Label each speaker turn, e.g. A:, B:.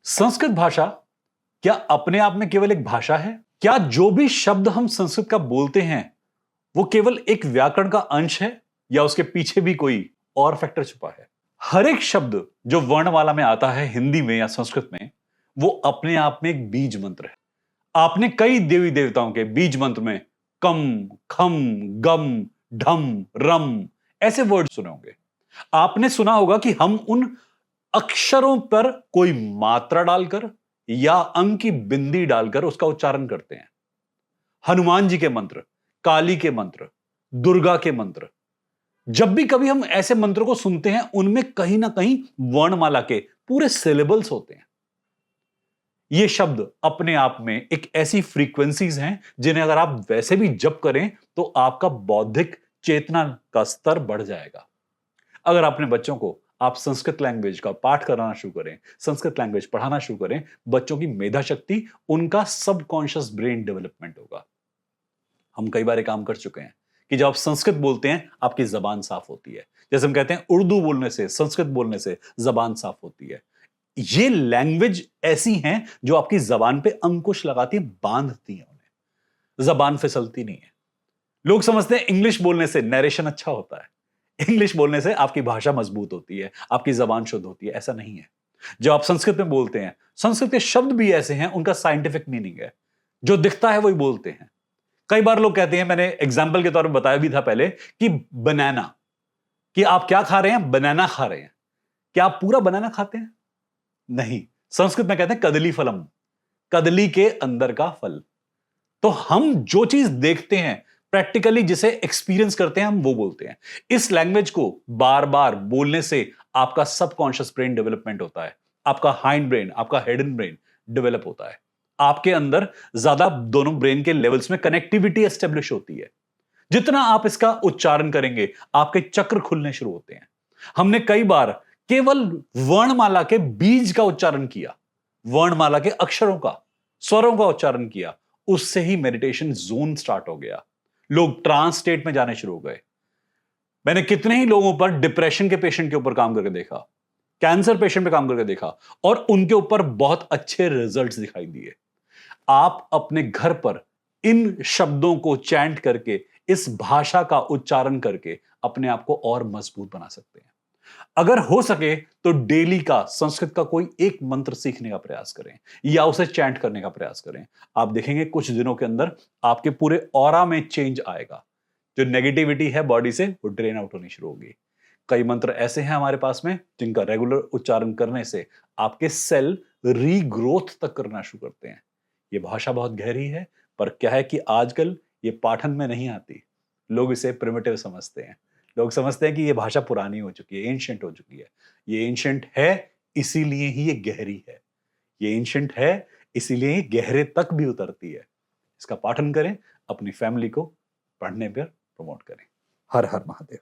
A: संस्कृत भाषा क्या अपने आप में केवल एक भाषा है? क्या जो भी शब्द हम संस्कृत का बोलते हैं वो केवल एक व्याकरण का अंश है या उसके पीछे भी कोई और फैक्टर छुपा है? हर एक शब्द जो वर्णमाला में आता है हिंदी में या संस्कृत में, वो अपने आप में एक बीज मंत्र है। आपने कई देवी देवताओं के बीज मंत्र में कम, खम, गम, ढम, रम ऐसे वर्ड सुने होंगे। आपने सुना होगा कि हम उन अक्षरों पर कोई मात्रा डालकर या अंक की बिंदी डालकर उसका उच्चारण करते हैं। हनुमान जी के मंत्र, काली के मंत्र, दुर्गा के मंत्र, जब भी कभी हम ऐसे मंत्रों को सुनते हैं उनमें कहीं ना कहीं वर्णमाला के पूरे सिलेबल्स होते हैं। ये शब्द अपने आप में एक ऐसी फ्रीक्वेंसीज हैं जिन्हें अगर आप वैसे भी जप करें तो आपका बौद्धिक चेतना का स्तर बढ़ जाएगा। अगर अपने बच्चों को आप संस्कृत लैंग्वेज का पाठ कराना शुरू करें, संस्कृत लैंग्वेज पढ़ाना शुरू करें, बच्चों की मेधा शक्ति, उनका सबकॉन्शियस ब्रेन डेवलपमेंट होगा। हम कई बार काम कर चुके हैं कि जब आप संस्कृत बोलते हैं आपकी जबान साफ होती है। जैसे हम कहते हैं उर्दू बोलने से, संस्कृत बोलने से जबान साफ होती है। ये लैंग्वेज ऐसी हैं जो आपकी जबान पे अंकुश लगाती है, बांधती है उन्हें, जबान फिसलती नहीं है। लोग समझते हैं इंग्लिश बोलने से नरेशन अच्छा होता है, इंग्लिश बोलने से आपकी भाषा मजबूत होती है, आपकी जबान शुद्ध होती है। ऐसा नहीं है। जब आप संस्कृत में बोलते हैं, संस्कृत के शब्द भी ऐसे हैं, उनका साइंटिफिक मीनिंग है, जो दिखता है वही बोलते हैं। कई बार लोग कहते हैं, मैंने एग्जाम्पल के तौर पर बताया भी था पहले कि बनाना, कि आप क्या खा रहे हैं? बनाना खा रहे हैं। क्या आप पूरा बनाना खाते हैं? नहीं। संस्कृत में कहते हैं कदली फलम, कदली के अंदर का फल। तो हम जो चीज देखते हैं प्रैक्टिकली, जिसे एक्सपीरियंस करते हैं, हम वो बोलते हैं। इस लैंग्वेज को बार बार बोलने से आपका सबकॉन्शियस ब्रेन डेवलपमेंट होता है, आपका हाइंड ब्रेन, आपका हिडन ब्रेन डेवलप होता है। आपके अंदर ज्यादा दोनों ब्रेन के लेवल्स में कनेक्टिविटी एस्टेब्लिश होती है। जितना आप इसका उच्चारण करेंगे आपके चक्र खुलने शुरू होते हैं। हमने कई बार केवल वर्णमाला के बीज का उच्चारण किया, वर्णमाला के अक्षरों का, स्वरों का उच्चारण किया, उससे ही मेडिटेशन जोन स्टार्ट हो गया। लोग ट्रांस स्टेट में जाने शुरू हो गए। मैंने कितने ही लोगों पर, डिप्रेशन के पेशेंट के ऊपर काम करके देखा, कैंसर पेशेंट पे काम करके देखा, और उनके ऊपर बहुत अच्छे रिजल्ट्स दिखाई दिए। आप अपने घर पर इन शब्दों को चैंट करके, इस भाषा का उच्चारण करके अपने आप को और मजबूत बना सकते हैं। अगर हो सके तो डेली का संस्कृत का कोई एक मंत्र सीखने का प्रयास करें या उसे चैंट करने का प्रयास करें। आप देखेंगे कुछ दिनों के अंदर आपके पूरे ऑरा में चेंज आएगा। जो नेगेटिविटी है बॉडी से, वो ड्रेन आउट होनी शुरू होगी। कई मंत्र ऐसे हैं हमारे पास में जिनका रेगुलर उच्चारण करने से आपके सेल रीग्रोथ तक करना शुरू करते हैं। ये भाषा बहुत गहरी है, पर क्या है कि आजकल ये पाठन में नहीं आती। लोग इसे प्रिमिटिव समझते हैं। लोग समझते हैं कि ये भाषा पुरानी हो चुकी है, एंशिएंट हो चुकी है। ये एंशिएंट है, इसीलिए ही ये गहरी है। ये एंशिएंट है, इसीलिए ही गहरे तक भी उतरती है। इसका पाठन करें, अपनी फैमिली को पढ़ने पर प्रमोट करें। हर हर महादेव।